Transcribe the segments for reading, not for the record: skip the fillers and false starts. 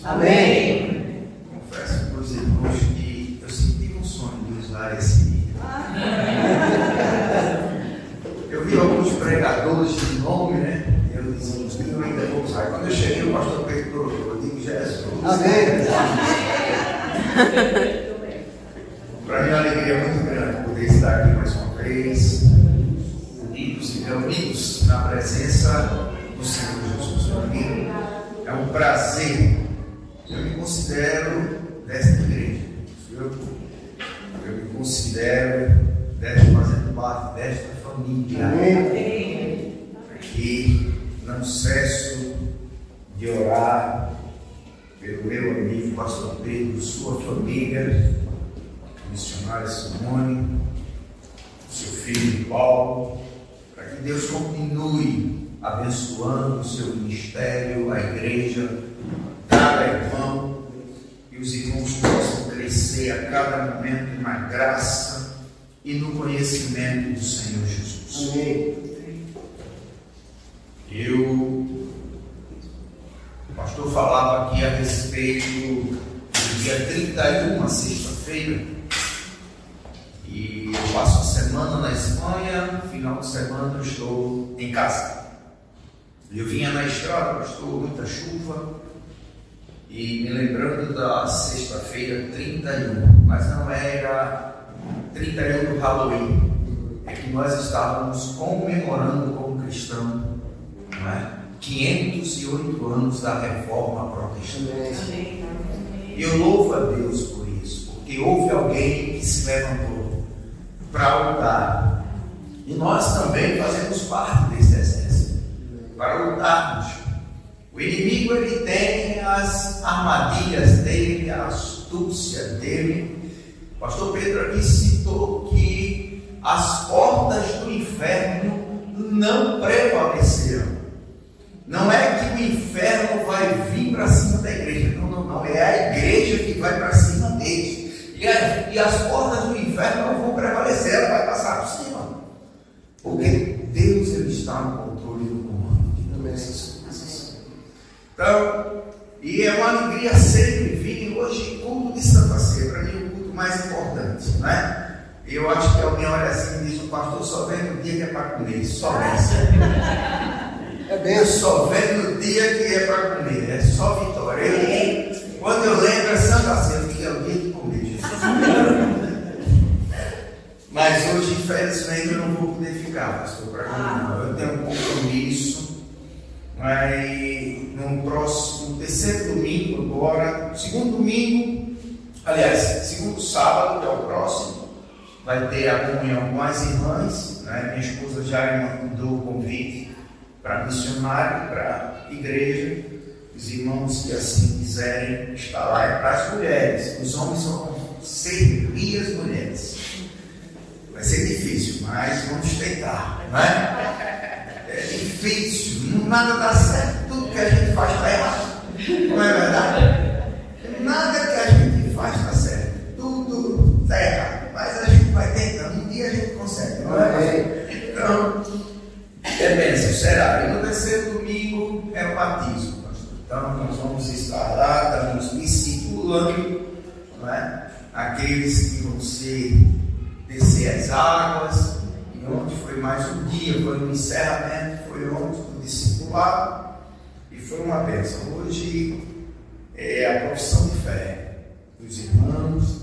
Amém. Confesso para os irmãos que eu senti um sonho de usar esse vídeo. Eu vi alguns pregadores de nome, né? E eu disse, eu ainda vou usar. Quando eu cheguei, o pastor Pedro, eu digo, Jesus. Amém. Para mim é uma alegria muito grande poder estar aqui mais uma vez, unidos e reunidos na presença do Senhor Jesus. Para mim é um prazer. Eu me considero desta igreja. Eu me considero fazendo parte desta família. Aqui não cesso de orar pelo meu amigo pastor Pedro, sua família, missionária Simone, seu filho Paulo, para que Deus continue abençoando o seu ministério, a igreja, cada irmão, e os irmãos possam crescer a cada momento na graça e no conhecimento do Senhor Jesus. Amém. O pastor falava aqui a respeito do dia 31, uma sexta-feira, e eu passo a semana na Espanha, final de semana eu estou em casa. Eu vinha na estrada, pastor, muita chuva, e me lembrando da sexta-feira 31, mas não era 31 do Halloween, é que nós estávamos comemorando como cristão, não é? 508 anos da Reforma Protestante. E eu louvo a Deus por isso, porque houve alguém que se levantou para lutar. E nós também fazemos parte desse exército, para lutarmos. O inimigo, ele tem as armadilhas dele, a astúcia dele. O pastor Pedro aqui citou que as portas do inferno não prevaleceram. Não é que o inferno vai vir para cima da igreja, não, é a igreja que vai para cima deles, e as portas do inferno não vão prevalecer, ela vai passar por cima, porque Deus, ele está no controle do comando de todas essas coisas. Então, e é uma alegria sempre vir hoje, culto de Santa Ceia, para mim o culto mais importante, né? Eu acho que alguém olha assim e diz, o pastor só vem no dia que é para comer, só vem. É bem. Eu só vendo no dia que é para comer, é só vitória. Quando eu lembro é Santa Ceia, que é o dia de comer, Jesus. Mas hoje, infelizmente, eu não vou poder ficar, pastor, para comer, não. Eu tenho um compromisso, mas no próximo terceiro domingo, agora, segundo domingo, aliás, segundo sábado, que é o próximo, vai ter a comunhão com as irmãs, né? Minha esposa já me mandou o convite para missionário, para igreja, os irmãos que assim quiserem estar lá, é para as mulheres, os homens só vão servir as mulheres. Vai ser difícil, mas vamos tentar, não é? É difícil, nada dá certo, tudo que a gente faz está errado, não é verdade? Nada que a gente faz está certo, tudo está errado, mas a gente vai tentando, um dia a gente consegue, não é? Então, é bênção, será? E no terceiro domingo é o batismo, pastor. Então nós vamos estar lá, estamos discipulando, não é? Aqueles que vão descer as águas. E ontem foi mais um dia, foi um encerramento, foi ontem o discipulado, e foi uma bênção. Hoje é a profissão de fé dos irmãos.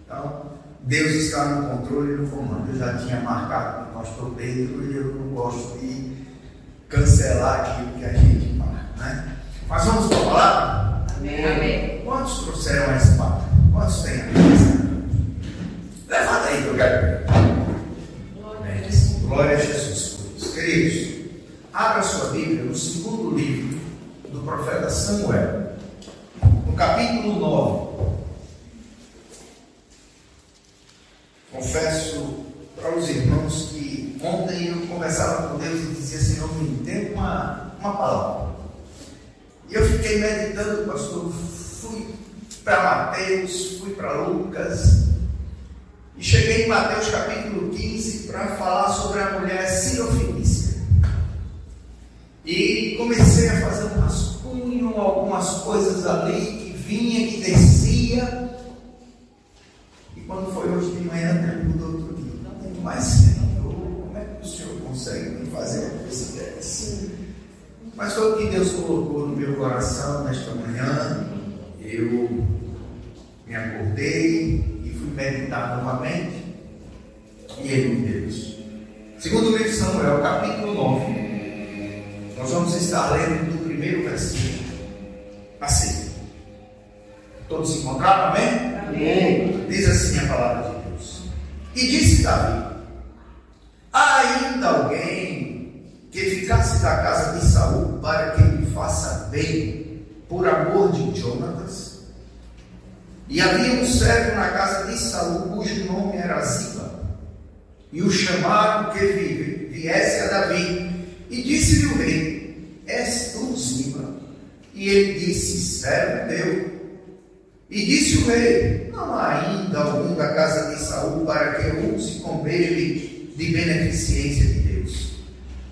Então, Deus está no controle e no comando. Eu já tinha marcado com o pastor Pedro e eu não gosto de cancelar aquilo que a gente marca, né? Mas vamos para a palavra? Amém. Quantos trouxeram a espada? Quantos têm a espada? Levanta aí que eu quero ver. Glória a Jesus por isso. Queridos, abra sua Bíblia no segundo livro do profeta Samuel, no capítulo 9. Confesso para os irmãos que ontem eu conversava com Deus e dizia, Senhor, me dê uma palavra. E eu fiquei meditando, pastor, fui para Mateus, fui para Lucas, e cheguei em Mateus capítulo 15 para falar sobre a mulher sirofenícia. E comecei a fazer um rascunho, algumas coisas ali que vinha, que descia. E quando foi hoje de manhã, perguntou outro dia: não tem mais Senhor, como é que o Senhor consegue me fazer uma coisa dessa? Mas foi o que Deus colocou no meu coração nesta manhã. Eu me acordei e fui meditar novamente. E Ele me deu isso. Segundo o livro de Samuel, capítulo 9, nós vamos estar lendo do primeiro versículo a seguir. Todos se encontraram, amém? Amém. Diz assim a palavra de Deus: e disse Davi: há ainda alguém que ficasse da casa de Saul para que lhe faça bem por amor de Jonatas? E havia um servo na casa de Saul cujo nome era Ziba, e o chamaram que viesse a Davi. E disse-lhe o rei: és tu Ziba? E ele disse: servo teu. E disse o rei: não há ainda algum da casa de Saul para que eu use como ele de beneficência de Deus?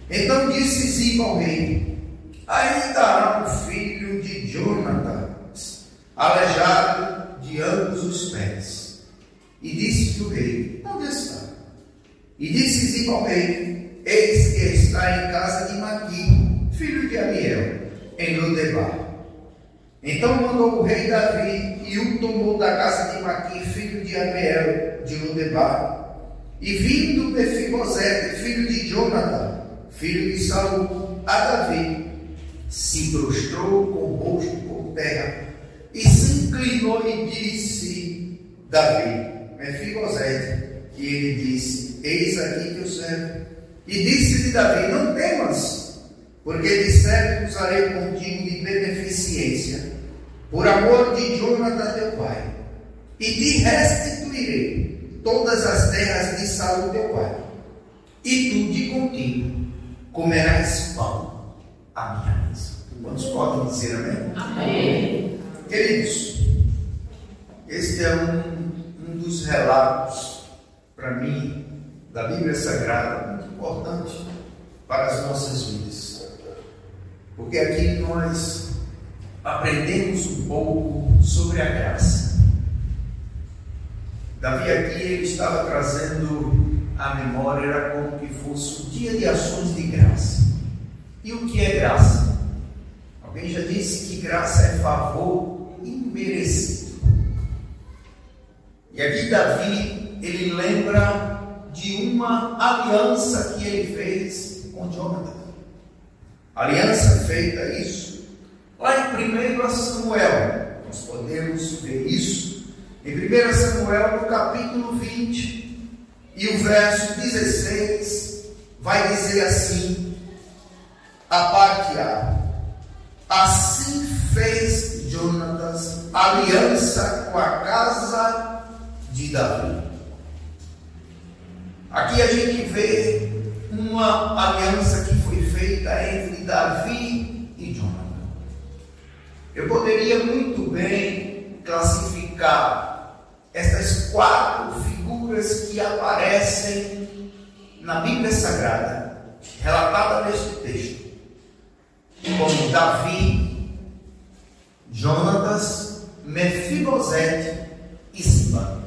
Então disse Ziba ao rei: ainda há um filho de Jonatas, aleijado de ambos os pés. E disse o rei: onde está? E disse Ziba ao rei: eis que está em casa de Maqui, filho de Amiel, em Lodebar. Então mandou o rei Davi e o tomou da casa de Maqui, filho de Amiel, de Lodebar. E vindo Mefibosete, filho de Jonatã, filho de Saul, a Davi, se prostrou com o rosto por terra e se inclinou e disse: Davi, Mefibosete. E ele disse: eis aqui teu servo. E disse-lhe Davi: não temas, porque de certo usarei contigo de beneficência, por amor de Jonatã teu pai, e te restituirei todas as terras de Saul teu pai, e tu de contigo comerás pão à minha mesa. Quantos podem dizer amém? Amém. Queridos, este é um dos relatos, para mim, da Bíblia Sagrada, muito importante para as nossas vidas, porque aqui nós aprendemos um pouco sobre a graça. Davi aqui ele estava trazendo à memória, era como que fosse um dia de ações de graça. E o que é graça? Alguém já disse que graça é favor imerecido. E aqui Davi, ele lembra de uma aliança que ele fez com Jonatã. Aliança feita isso lá em 1 Samuel. Nós podemos ver isso em 1 Samuel, no capítulo 20, e o verso 16 vai dizer assim, a parte A: assim fez Jonatas aliança com a casa de Davi. Aqui a gente vê uma aliança que foi feita entre Davi e Jonatã. Eu poderia muito bem classificar estas 4 figuras que aparecem na Bíblia Sagrada, relatada neste texto, como Davi, Jonatas, Mefibosete e Ziba.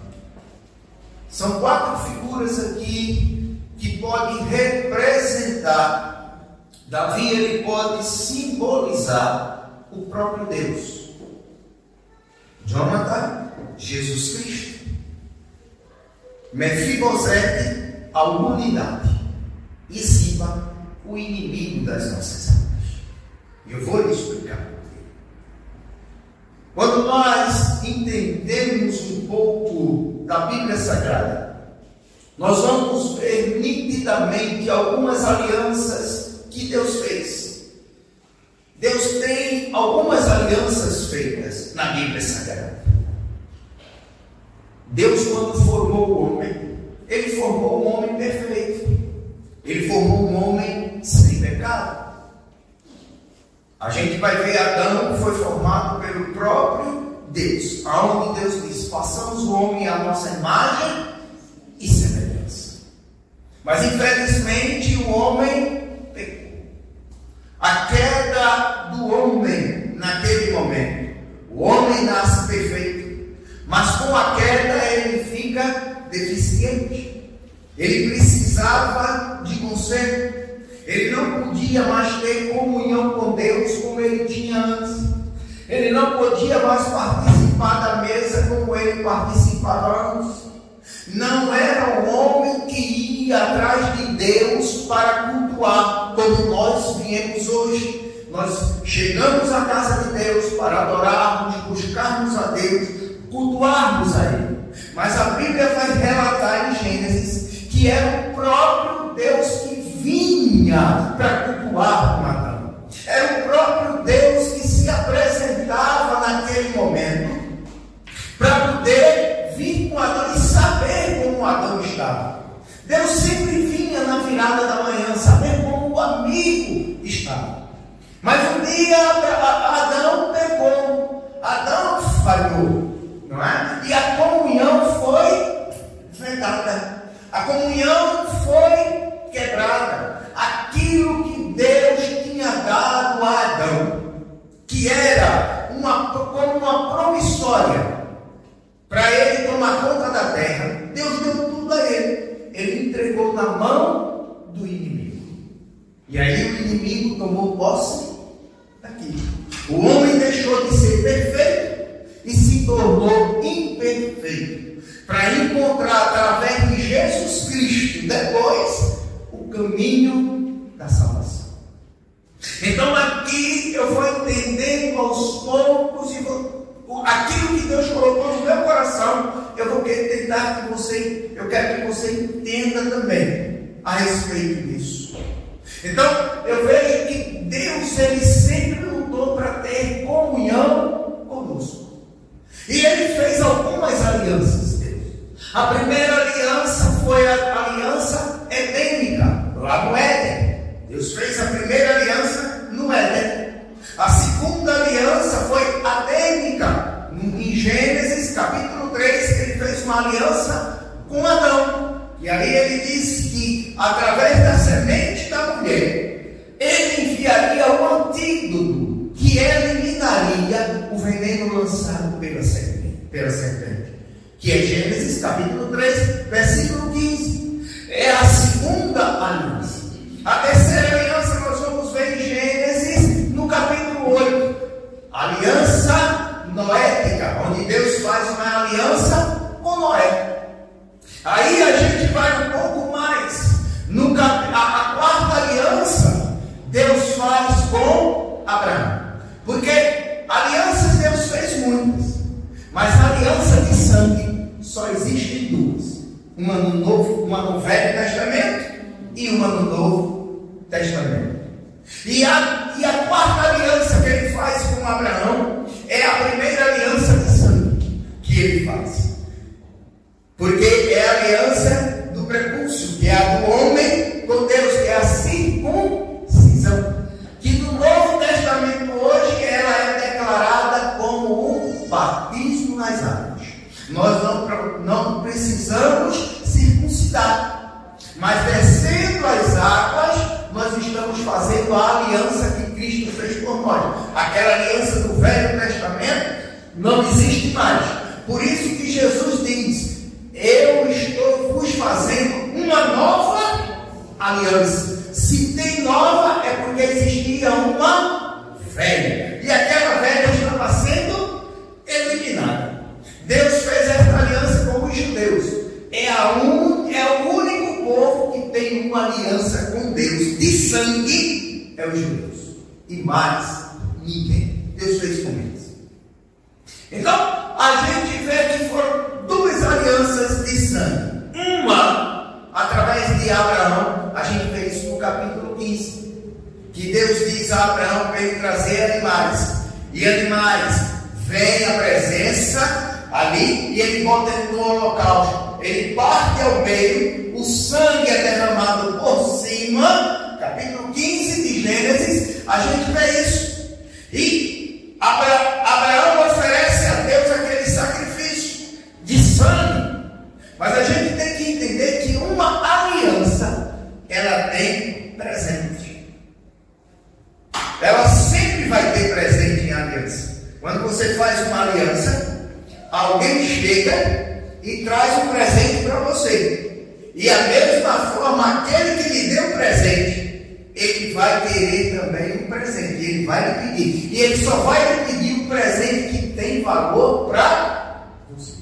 São 4 figuras aqui que podem representar. Davi, ele pode simbolizar o próprio Deus. Jonatã, Jesus Cristo. Mefibosete, a humanidade. E Ziba, o inimigo das nossas almas. Eu vou lhe explicar por quê. Quando nós entendemos um pouco da Bíblia Sagrada, nós vamos ver nitidamente algumas alianças que Deus fez. Deus tem algumas alianças feitas na Bíblia Sagrada. Deus, quando formou o homem, Ele formou um homem perfeito. Ele formou um homem sem pecado. A gente vai ver Adão foi formado pelo próprio Deus, aonde Deus diz: façamos o homem à nossa imagem e semelhança. Mas infelizmente o homem pecou. A queda do homem naquele momento, o O homem nasce perfeito, mas com a queda ele fica deficiente. Ele precisava de conserto. Ele não podia mais ter comunhão com Deus como ele tinha antes. Ele não podia mais participar da mesa como ele participava antes. Não era o homem que ia atrás de Deus para cultuar, como nós viemos hoje. Nós chegamos à casa de Deus para adorarmos, buscarmos a Deus, cultuarmos a Ele. Mas a Bíblia vai relatar em Gênesis que era o próprio Deus que vinha para cultuar com Adão. Era o próprio Deus que se apresentava naquele momento para poder vir com Adão e saber como Adão estava. Deus sempre vinha na virada da manhã saber como o amigo estava. Mas um dia Adão pecou, Adão falhou, não é? E a comunhão foi vedada, a comunhão foi quebrada. Aquilo que Deus tinha dado a Adão, que era como uma promissória para ele tomar conta da terra, Deus deu tudo a ele. Ele entregou na mão do inimigo. E aí o inimigo tomou posse daquilo. O homem deixou de ser perfeito e se tornou imperfeito, para encontrar através de Jesus Cristo depois o caminho da salvação. Então aqui eu vou entendendo aos poucos e aquilo que Deus colocou no meu coração, eu vou tentar que você, eu quero que você entenda também a respeito disso. Então eu vejo que Deus, ele sempre lutou para ter comunhão conosco. E ele fez algumas alianças. A primeira aliança foi a aliança edênica, lá no Éden. Deus fez a primeira aliança no Éden. A segunda aliança foi adêmica. Em Gênesis capítulo 3, ele fez uma aliança com Adão. E aí ele disse que através da semente da mulher, ele enviaria o antídoto que eliminaria o veneno lançado pela serpente. Que é Gênesis capítulo 3, versículo 15. É a segunda aliança. A terceira aliança nós vamos ver em Gênesis no capítulo 8. Aliança noética, onde Deus faz uma aliança com Noé. Aí a gente vai um pouco mais. A quarta aliança Deus faz com Abraão. Porque alianças Deus fez muitas, mas a aliança de sangue só existe duas. Uma no Velho Testamento e uma no Novo Testamento. E a quarta aliança que ele faz com Abraão é a primeira aliança de sangue que ele faz. Porque é a aliança do prepúcio, que é a do homem com Deus, que é a circuncisão. Que no Novo Testamento hoje ela é declarada como um batismo nas águas. Nós não precisamos circuncidar, mas descendo as águas, nós estamos fazendo a aliança que Cristo fez por nós. Aquela aliança do Velho Testamento não existe mais. Por isso que Jesus diz: eu estou vos fazendo uma nova aliança. Se tem nova, é porque existia uma velha, e aquela velha estava sendo eliminada. Deus fez esta aliança com os judeus. É o único povo que tem uma aliança com Deus de sangue, é os judeus, e mais ninguém. Deus fez com eles. Então a gente vê que foram duas alianças de sangue. Uma através de Abraão, a gente vê isso no capítulo 15, que Deus diz a Abraão para ele trazer animais, e animais vem a presença ali, e ele bota ele no holocausto. Ele parte ao meio, o sangue é derramado por cima. Capítulo 15 de Gênesis, a gente vê isso. E Abraão oferece a Deus aquele sacrifício de sangue. Mas a gente tem que entender que uma aliança, ela tem presente. Ela sempre vai ter presente em aliança. Quando você faz uma aliança, alguém chega e traz um presente para você. E a mesma forma, aquele que lhe deu o presente, ele vai querer também um presente. Ele vai lhe pedir. E ele só vai lhe pedir um presente que tem valor para você.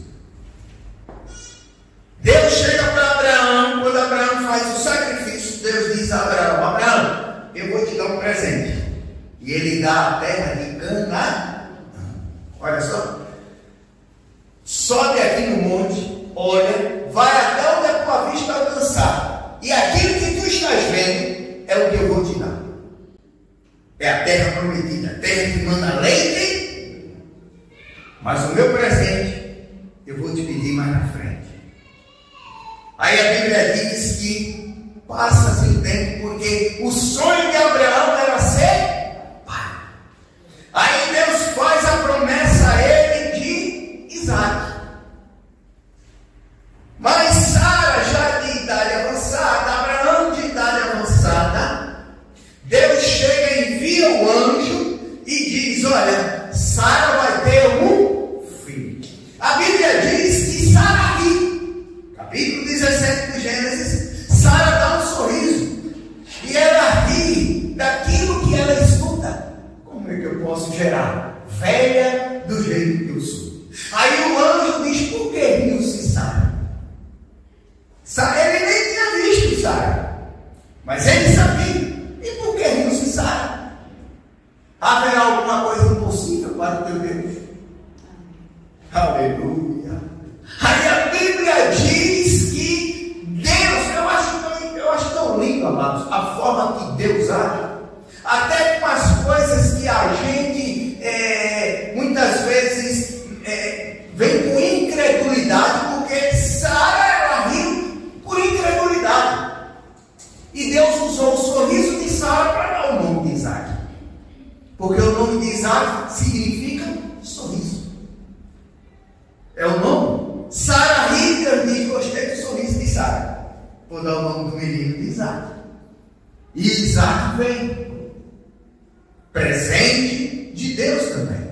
Deus chega para Abraão. Quando Abraão faz o sacrifício, Deus diz a Abraão: Abraão, eu vou te dar um presente. E ele dá a terra de Canaã. Olha só. Sobe aqui no monte, olha, vai até onde a tua vista alcançar. E aquilo que tu estás vendo é o que eu vou te dar. É a terra prometida, a terra que manda leite. Mas o meu presente eu vou te pedir mais na frente. Aí a Bíblia diz que passa-se o tempo, porque o sonho de Abraão era ser pai. Aí Deus faz a promessa a ele de Isaac. Mas Sara, já de idade avançada, Abraão de idade avançada, Deus chega e envia o anjo e diz: olha, Sara vai ter um filho. A Bíblia diz que Sara ri. Capítulo 17 do Gênesis, Sara dá um sorriso. E ela ri daquilo que ela escuta. Como é que eu posso gerar? Velha do jeito que eu sou. Aí o anjo diz: por que riu-se Sara? Ele nem tinha visto Sara, mas ele sabia. E por que riu-se Sara? Haverá alguma coisa impossível para o teu Deus? Aleluia. Aí a Bíblia diz que Deus, eu acho tão lindo, amados, a forma que Deus age, até com as coisas que a gente muitas vezes vem com incredulidade, porque Sara, ela riu por incredulidade. E Deus usou o sorriso de Sara para dar o nome de Isaac. Porque o nome de Isaac significa sorriso. É o nome. Sara ri, Deus diz: gostei do sorriso de Sara. Vou dar o nome do menino de Isaac. E Isaac vem. Presente de Deus também.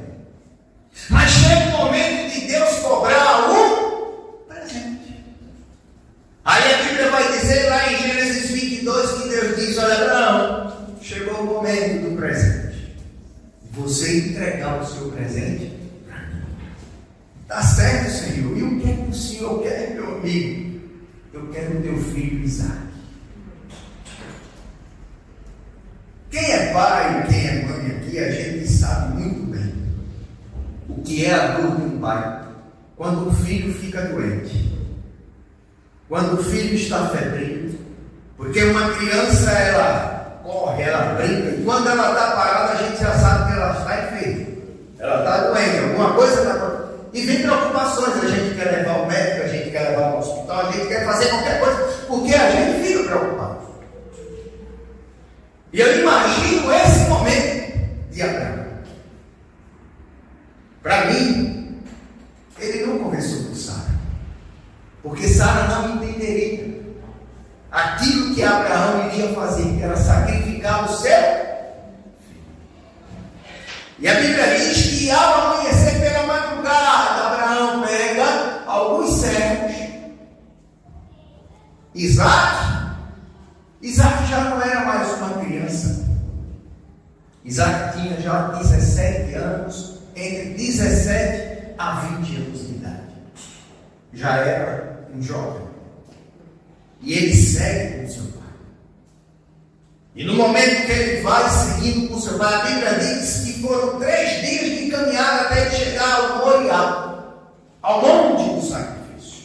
Mas chega o momento de Deus cobrar um presente. Aí a Bíblia vai dizer lá em Gênesis 22 que Deus diz: olha, Abraão, chegou o momento do presente. Você entregar o seu presente para mim. Está certo, Senhor. E o que é que o Senhor quer, meu amigo? Eu quero o teu filho Isaac. Quem é pai, quem é mãe aqui, a gente sabe muito bem o que é a dor de um pai quando o filho fica doente, quando o filho está febril, porque uma criança, ela corre, ela brinca, e quando ela está parada, a gente já sabe que ela está enferma, ela está doente, alguma coisa está acontecendo. E vem preocupações, a gente quer levar ao médico, a gente quer levar ao hospital, a gente quer fazer qualquer coisa, porque a gente fica preocupado. E eu imagino esse momento de Abraão. Para mim, ele não conversou com Sara, porque Sara não entenderia aquilo que Abraão iria fazer, que era sacrificar o seu filho. E a Bíblia diz que ao amanhecer pela madrugada, Abraão pega alguns servos. Isaac já não era mais uma criança. Isaac tinha já 17 anos, entre 17 a 20 anos de idade. Já era um jovem. E ele segue com seu pai. E no momento que ele vai seguindo com seu pai, a Bíblia diz que foram 3 dias de caminhada até ele chegar ao Moriá, ao monte do sacrifício.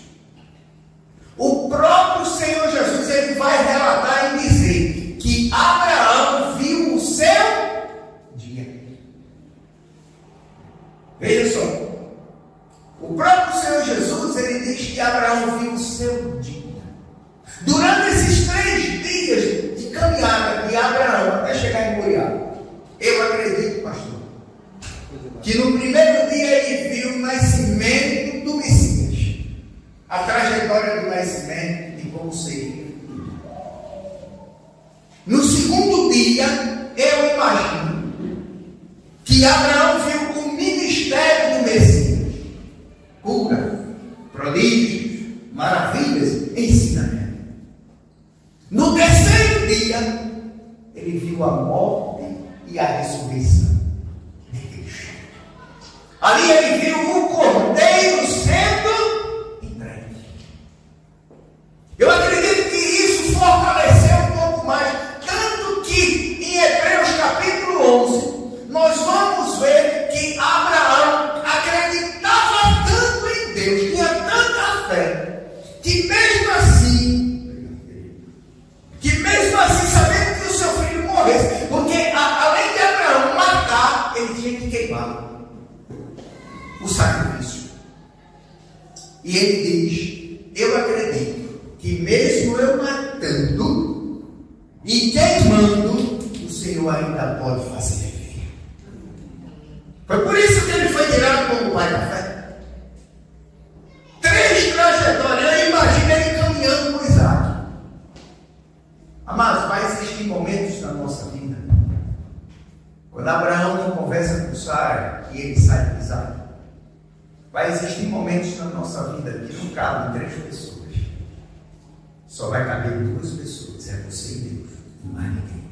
O próprio Senhor Jesus, ele vai relatar e dizer que Abraão viu o seu dia. Veja só, o próprio Senhor Jesus, ele diz que Abraão viu o seu dia. Durante esses 3 dias de caminhada de Abraão até chegar em Moriá, eu acredito, pastor, que no primeiro dia ele viu o nascimento do Messias, a trajetória do nascimento e como seria. No segundo dia, eu imagino que Abraão viu o ministério morte e a ressurreição de Cristo. Ali ele viu o Cordeiro sendo entregue. Eu acredito que isso fortaleceu um pouco mais, tanto que em Hebreus capítulo 11, nós vamos ver que Abraão acreditava tanto em Deus, tinha tanta fé, que mesmo assim, sabendo que o seu filho morresse, porque além de Abraão matar, ele tinha que queimar o sacrifício. E ele diz: eu acredito que mesmo eu matando e queimando, o Senhor ainda pode fazer viver. Foi por isso que ele foi tirado como pai da fé. 3 trajetórias. Imagina ele caminhando com Isaac. Amados, vai existir momentos na nossa vida, quando Abraão não conversa com Sara e ele sai com Isaac. Vai existir momentos na nossa vida que não cabem 3 pessoas. Só vai caber 2 pessoas, é você e Deus, não mais ninguém.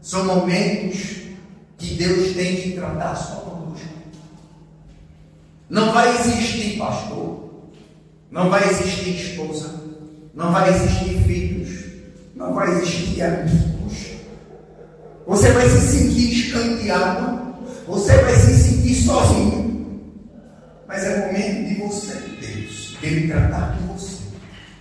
São momentos que Deus tem que tratar só conosco. Não vai existir pastor, não vai existir esposa, não vai existir filhos, não vai existir amigos. Você vai se sentir escanteado, você vai se sentir sozinho. Mas é momento de você e Deus, dele tratar com você,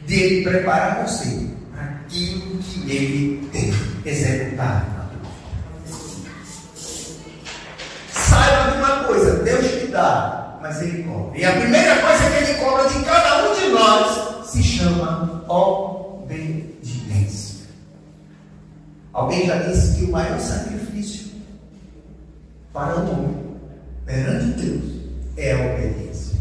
dele preparar você para aquilo que ele tem executado na tua vida. Saiba de uma coisa: Deus te dá, mas ele cobra. E a primeira coisa que ele cobra de cada um de nós se chama obediência. Alguém já disse que o maior sacrifício para o homem perante Deus é a obediência.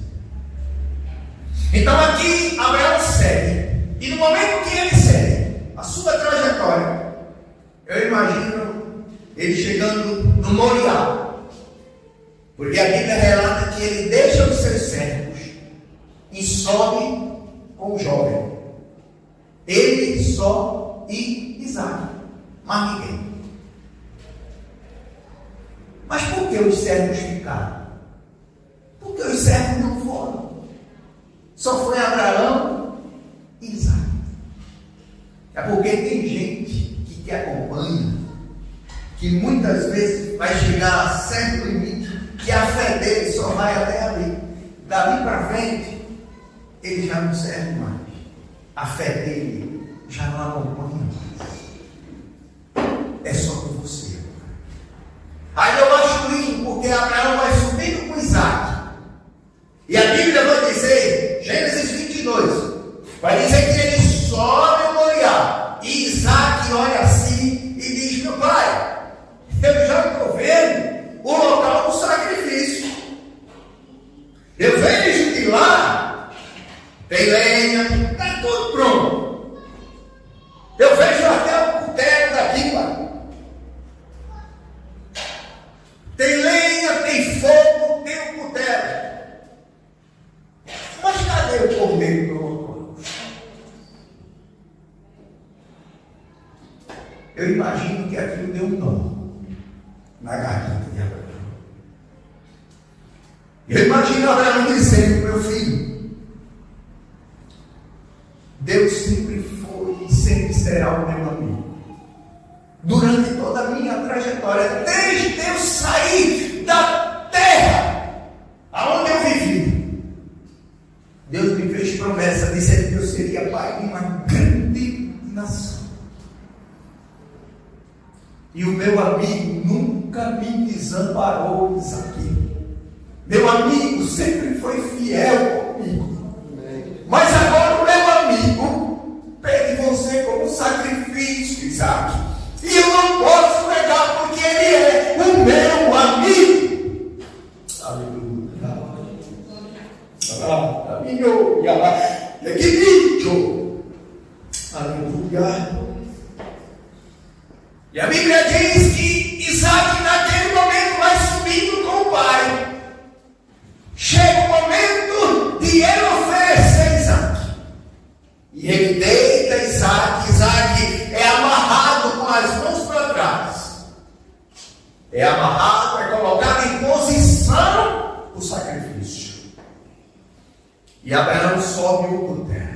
Então aqui Abraão segue, e no momento que ele segue a sua trajetória, eu imagino ele chegando no Moriá, porque a Bíblia relata que ele deixa os seus servos e sobe com o jovem, ele só e Isaac, mas ninguém. Mas por que os servos ficaram? Porque os servos não foram. Só foi Abraão e Isaac. É porque tem gente que te acompanha, que muitas vezes vai chegar a certo limite, que a fé dele só vai até ali. Dali para frente, ele já não serve mais. A fé dele já não acompanha mais. É só com você. Aí eu acho lindo, porque Abraão vai subindo com Isaac. E a Bíblia vai dizer, Gênesis 22, vai dizer que ele sobe o Moriá. E Isaac olha assim e diz: meu pai, eu já estou vendo o local do sacrifício. Eu vejo que lá tem lenha, está tudo pronto. Eu vejo até o cutelo daqui, pai. Tem lenha, tem fogo, tem o cutelo. Mas cadê o cordeiro do holocausto? Eu imagino que aquilo deu um nó na garganta de Abraão. Eu imagino Abraão dizendo: meu filho, Deus sempre foi e sempre será o meu amigo. Durante toda a minha trajetória, desde eu sair da terra aonde eu vivi, Deus me fez promessa, disse que eu seria pai de uma grande nação. E o meu amigo nunca me desamparou, Isaac. Meu amigo sempre foi fiel comigo. Mas agora o meu amigo pede você como sacrifício, Isaac. E eu não posso negar, porque ele é o meu amigo. Aleluia. Aleluia. E a Bíblia diz que Isaac naquele momento vai subindo com o pai. Chega o momento de ele oferecer Isaac. E ele deita Isaac. Isaac é amarrado é amarrado, é colocado em posição o sacrifício. E Abraão sobe o teto.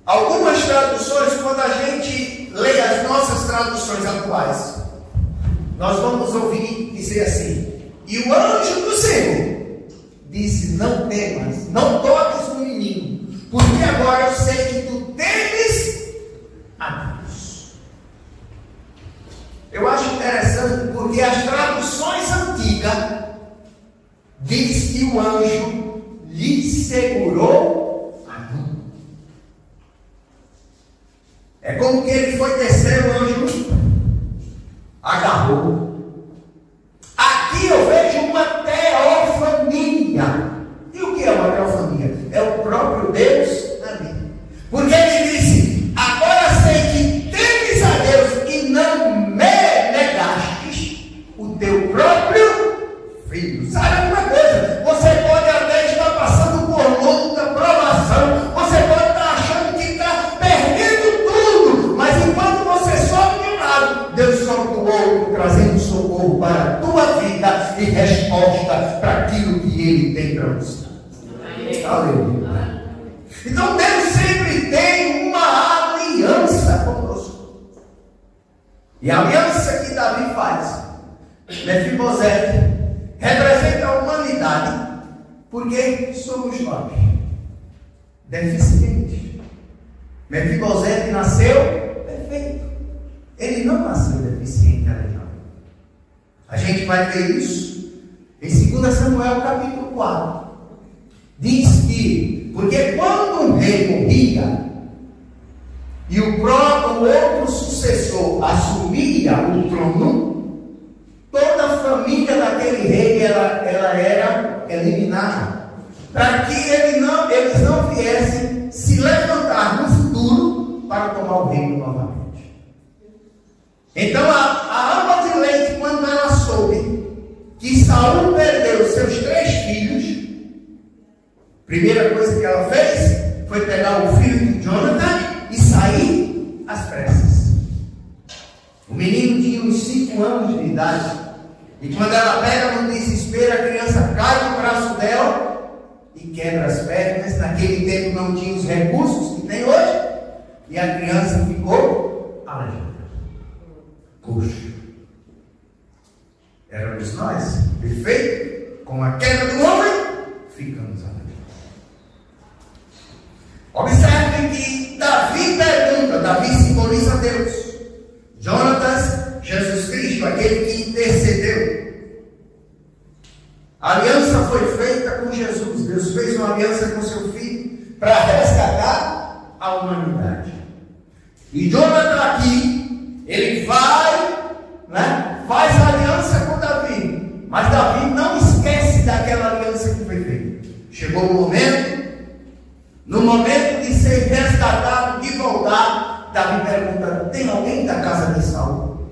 Algumas traduções, quando a gente lê as nossas traduções atuais, nós vamos ouvir dizer assim: e o anjo do Senhor disse: não temas, não toques no menino, porque agora eu sei que tu temes a Deus. Eu acho interessante porque as traduções antigas diz que o anjo lhe segurou a mão. É como que ele foi descer, o anjo agarrou. Aqui eu vejo uma teofania. E o que é uma teofania? É o próprio Deus ali. Porque ele disse: agora sei que temes a Deus e não me negastes o teu próprio filho. Sabe uma coisa? Você pode até estar passando por luta, provação. Você pode estar achando que está perdendo tudo. Mas enquanto você sobe de um lado, Deus sobe do outro, trazendo socorro para a tua vida e resposta para aquilo que Ele tem para você. Aleluia. Então Deus sempre tem uma aliança conosco. E a aliança que Davi faz, Mefibosete, representa a humanidade, porque somos nós deficientes. Mefibosete nasceu perfeito. Ele não nasceu deficiente, aleluia. A gente vai ver isso em 2 Samuel capítulo 4. Diz que, porque quando um rei morria e o outro sucessor assumia o trono, toda a família daquele rei ela era eliminada, para que eles não viessem se levantar no futuro para tomar o reino novamente. Então a ama de leite, quando ela soube que Saul perdeu seus 3 filhos, primeira coisa que ela fez foi pegar o filho de Jonathan e sair às pressas. O menino tinha uns 5 anos de idade. E quando ela pega no desespero, a criança cai no braço dela e quebra as pernas. Naquele tempo não tinha os recursos que tem hoje. E a criança ficou aleijada, coxa. Éramos nós, perfeito, com a queda do homem, ficamos aleijados. Observem que Davi pergunta, Davi simboliza Deus. Jonatas, Jesus Cristo, aquele que intercedeu. A aliança foi feita com Jesus. Deus fez uma aliança com seu filho para resgatar a humanidade. E Jonatas aqui, ele vai, faz a aliança com Davi. Mas Davi não esquece daquela aliança que foi feita. Chegou o momento, no momento de ser resgatado, de voltar, Davi pergunta: tem alguém da casa de Saul?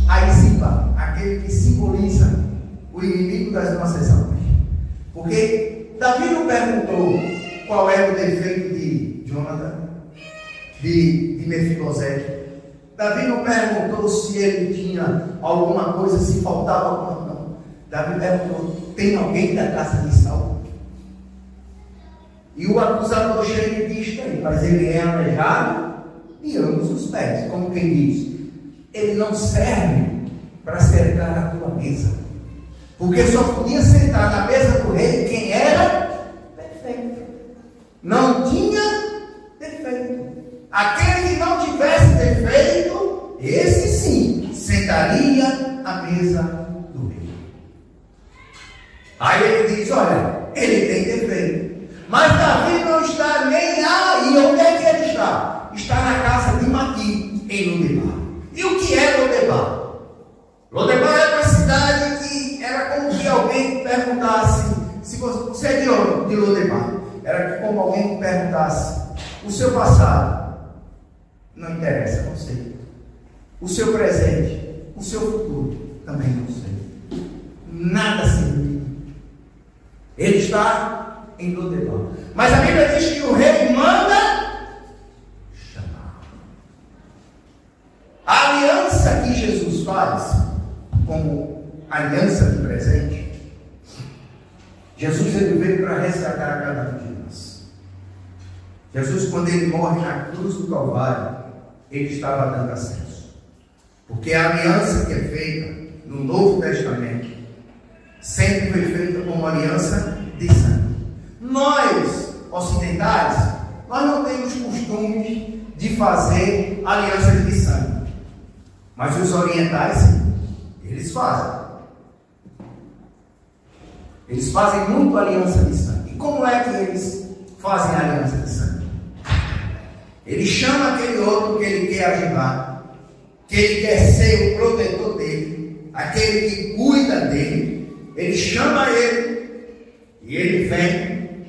Aí Ziba, aquele que simboliza o inimigo das nossas almas. Porque Davi não perguntou qual era o defeito de Jonathan, de Mefibosete. Davi não perguntou se ele tinha alguma coisa, se faltava alguma coisa. Não. Davi perguntou: tem alguém da casa de Saul? E o acusador chega e diz: tem, mas ele é aleijado de ambos os pés. Como quem diz: ele não serve para cercar a tua mesa. Porque só podia sentar na mesa do rei quem era perfeito. Não tinha defeito. Aquele que não tivesse defeito, esse sim sentaria à mesa do rei. Aí ele diz: olha, ele tem defeito. Mas Davi não está nem aí. Onde é que ele está? Está na casa de Maqui, em Lodebar. E o que é Lodebar? Lodebar era uma cidade que era como que alguém perguntasse: se você é de onde? De Lodebar. Era como alguém perguntasse: o seu passado não interessa, não sei. O seu presente, o seu futuro, também não sei. Nada significa. Ele está em Lodebar. Mas a Bíblia diz que o rei manda chamar. A aliança que Jesus faz como aliança de presente, Jesus ele veio para resgatar cada um de nós. Jesus, quando ele morre na cruz do Calvário, ele estava dando acesso. Porque a aliança que é feita no Novo Testamento sempre foi feita como aliança de sangue. Nós, ocidentais, nós não temos costume de fazer alianças de sangue. Mas os orientais, sim, eles fazem. Eles fazem muito aliança de sangue. E como é que eles fazem a aliança de sangue? Ele chama aquele outro que ele quer ajudar, que ele quer ser o protetor dele, aquele que cuida dele. Ele chama ele e ele vem.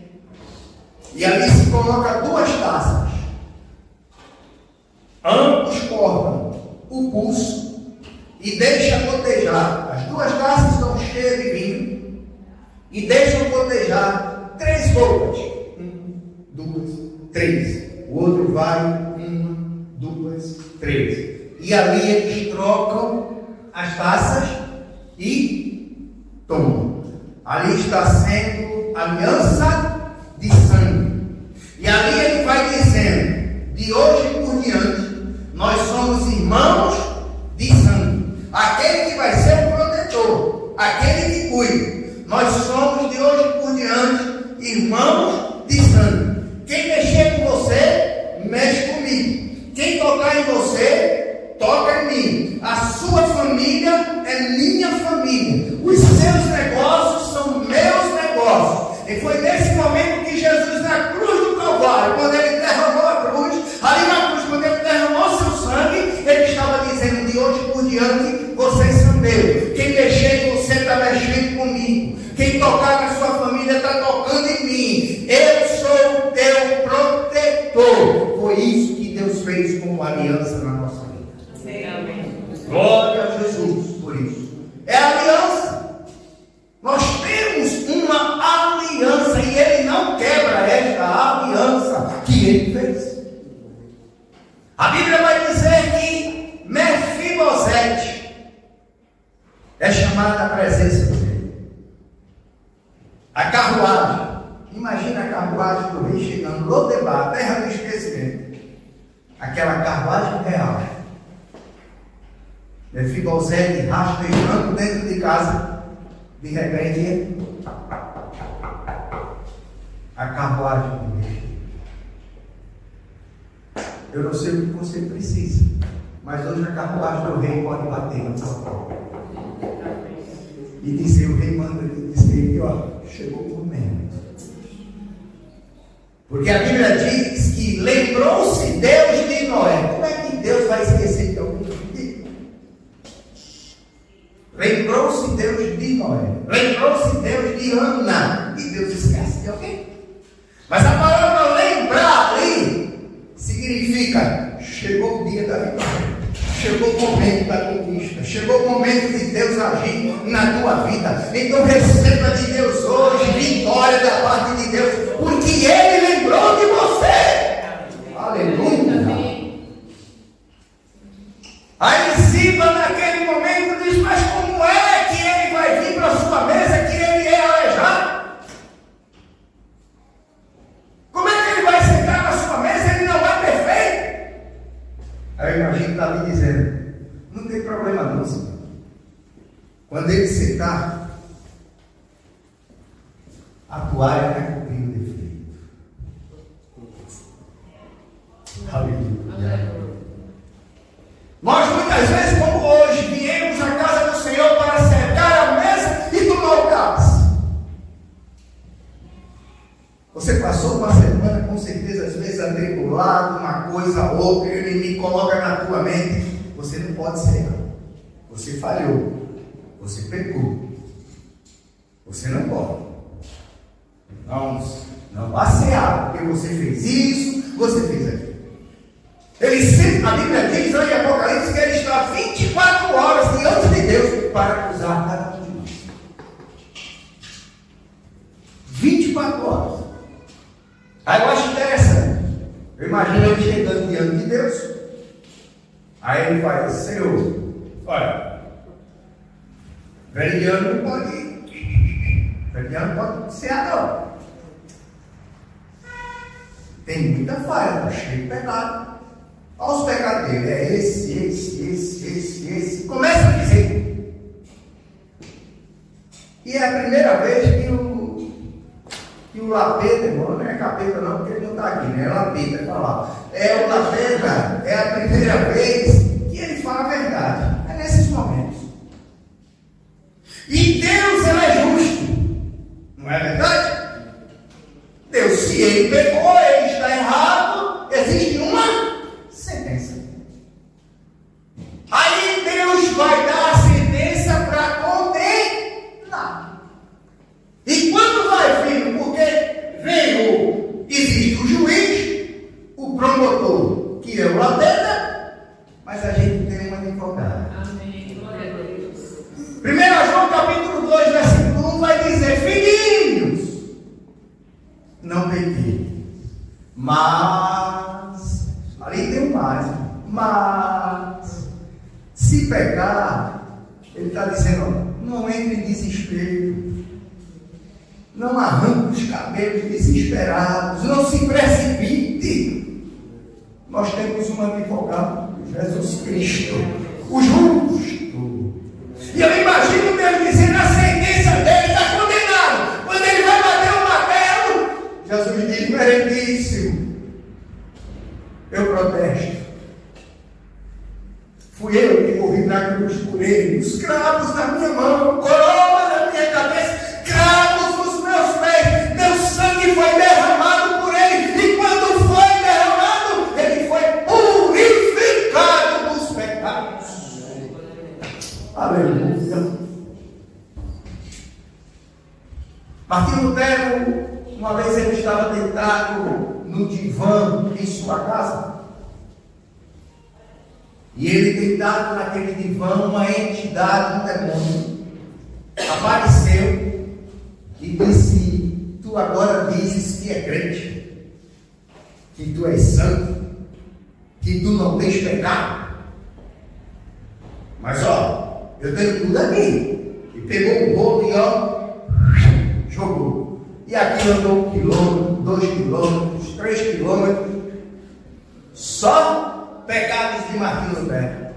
E ali se coloca duas taças. Ambos cortam o pulso e deixam gotejar. As duas taças estão cheias de vinho e deixam gotejar 3 gotas. 1, 2, 3. O outro vai 1, 2, 3. E ali eles trocam as taças e tomam. Ali está sendo aliança de sangue. E ali ele vai dizendo: de hoje por diante, nós somos irmãos de sangue. Aquele que vai ser o protetor, aquele que cuida. Nós somos de hoje por diante irmãos de sangue. Quem mexer com você, mexe comigo. Quem tocar em você, toca em mim. A sua família é minha família. Os seus negócios são meus negócios. E foi nesse momento que Jesus, na cruz do Calvário, quando ele derramou a cruz, ali na cruz, quando ele derramou seu sangue, ele estava dizendo: de hoje por diante, vocês são meus. Quem mexer em você está mexendo comigo. Quem tocar na sua família está tocando em mim. Eu sou o teu protetor. Foi isso que Deus fez como aliança na nossa vida. Amém. Glória a Jesus por isso. É aliança. Nós temos uma aliança e ele não quebra esta aliança que ele fez. A Bíblia vai dizer que Mefibosete é chamado da presença dele. A carruagem. Imagina a carruagem do rei chegando, Lodebar, terra do esquecimento. Aquela carruagem real. Mefibosete rastejando dentro de casa. De repente, a carruagem do rei. Eu não sei o que você precisa, mas hoje a carruagem do rei pode bater na sua porta e dizer: o rei manda dizer que ó, chegou o momento. Porque a Bíblia diz que lembrou-se Deus de Noé. Como é que Deus vai esquecer de alguém? Lembrou-se Deus de Noé. Lembrou-se Deus de Ana. E Deus esquece de alguém. Mas a palavra lembrar ali significa: chegou o dia da vitória. Chegou o momento da conquista. Chegou o momento de Deus agir na tua vida. Então receba de Deus hoje vitória da parte de Deus, porque Ele lembrou de você. Aleluia. Aí Ziba naquele momento diz: mas como é que ele vai vir para a sua mesa que ele é aleijado? Como é que ele vai sentar na sua mesa? Ele não é perfeito. Aí eu imagino Davi dizendo: não tem problema não, Senhor. Quando ele sentar, a toalha vai cobrir o defeito. Aleluia. Nós muitas vezes, como hoje, viemos à casa do Senhor para cercar a mesa e tomar o cálice. Você passou uma semana, com certeza, às vezes atribulado, uma coisa ou outra, e o inimigo coloca na tua mente: você não pode cear. Você falhou. Você pecou. Você não pode. Não vá cear, porque você fez isso, você fez aquilo. Ele sempre, a Bíblia diz lá em Apocalipse que ele está 24 horas diante de Deus para acusar cada um de nós. 24 horas. Aí eu acho interessante. Eu imagino ele chegando diante de Deus. Aí ele faz: Senhor, Olha, veridiano não pode ir. Veridiano pode ser não. Tem muita falha, está cheio de pecado. Olha os pecados dele. É esse. Começa a dizer. E é a primeira vez que o lapeta, irmão, não é capeta não, porque ele não está aqui, né? É lapeta falar. É o lapeta, é a primeira vez que ele fala a verdade. É nesses momentos. E Deus, ele é justo. Não é verdade? Deus, se ele pecou, ele está errado, existe uma sentença. Aí Deus vai dar a sentença para condenar. E quando vai, filho? Porque existe o juiz, o promotor, que é o lateta, mas a gente tem uma advogada. Amém. Glória a Deus. 1 João capítulo 2, versículo 1 vai dizer: filhinhos, não pequei, mas, ali tem um mas, se pecar, ele está dizendo, não entre em desespero, não arranque os cabelos desesperados, não se precipite. Nós temos um advogado, Jesus Cristo, o justo. E eu imagino Deus dizendo a sentença dele, está condenado. Quando ele vai bater o martelo, Jesus diz: meretíssimo, eu protesto. Fui eu que morri na cruz por ele, os cravos na minha mão, coroa na minha cabeça, cravos nos meus pés, meu sangue foi derramado por ele, e quando foi derramado, ele foi purificado dos pecados. Aleluia. Martinho Lutero, uma vez ele estava deitado no divã em sua casa, e ele deitado naquele divã, uma entidade, um demônio, apareceu e disse: tu agora dizes que é crente, que tu és santo, que tu não tens pecado, mas ó, eu tenho tudo aqui. E pegou o bolo e ó, jogou. E aqui andou 1 quilômetro, 2 quilômetros, 3 quilômetros, só pecados de Martinho Lutero.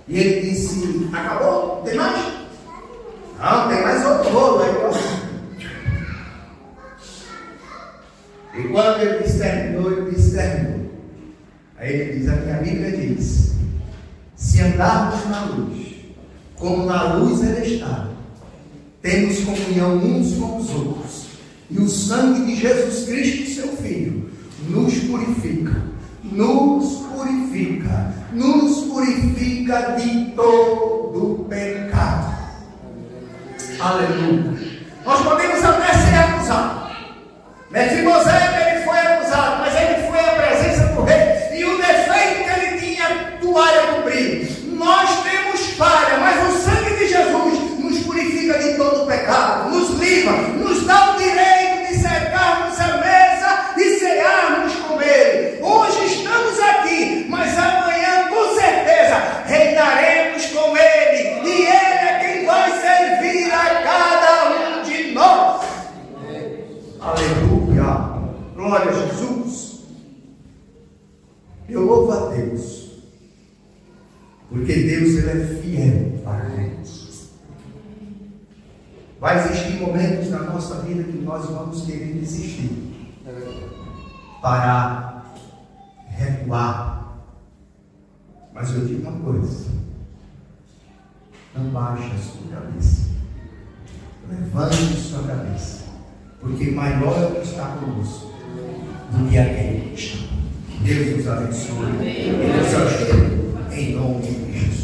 E ele disse: acabou? Tem mais? Não, tem mais outro bolo aí. E quando ele disse terminou, ele disse terminou. Aí ele diz: a minha Bíblia diz: se andarmos na luz, como na luz ele está, temos comunhão uns com os outros, e o sangue de Jesus Cristo, seu Filho, nos purifica de todo pecado. Aleluia. Nós podemos até ser acusados. Mefibosete, ele foi acusado, mas ele foi à presença do rei, e o defeito que ele tinha, toalha cumpriu. Nós temos falha, mas o sangue de Jesus nos purifica de todo pecado, nos livra, nos dá o direito de sentarmos à mesa e cearmos com ele. Hoje estamos aqui, mas amanhã com certeza reinaremos com ele, e ele é quem vai servir a cada um de nós. Aleluia, glória a Jesus. Eu louvo a Deus, porque Deus, ele é fiel para nós. Vai existir momentos na nossa vida que nós vamos querer desistir, parar, recuar. Mas eu digo uma coisa: não baixe a sua cabeça, levante a sua cabeça, porque maior é o que está conosco do que aquele que está. Deus nos abençoe e nos ajude em nome de Jesus.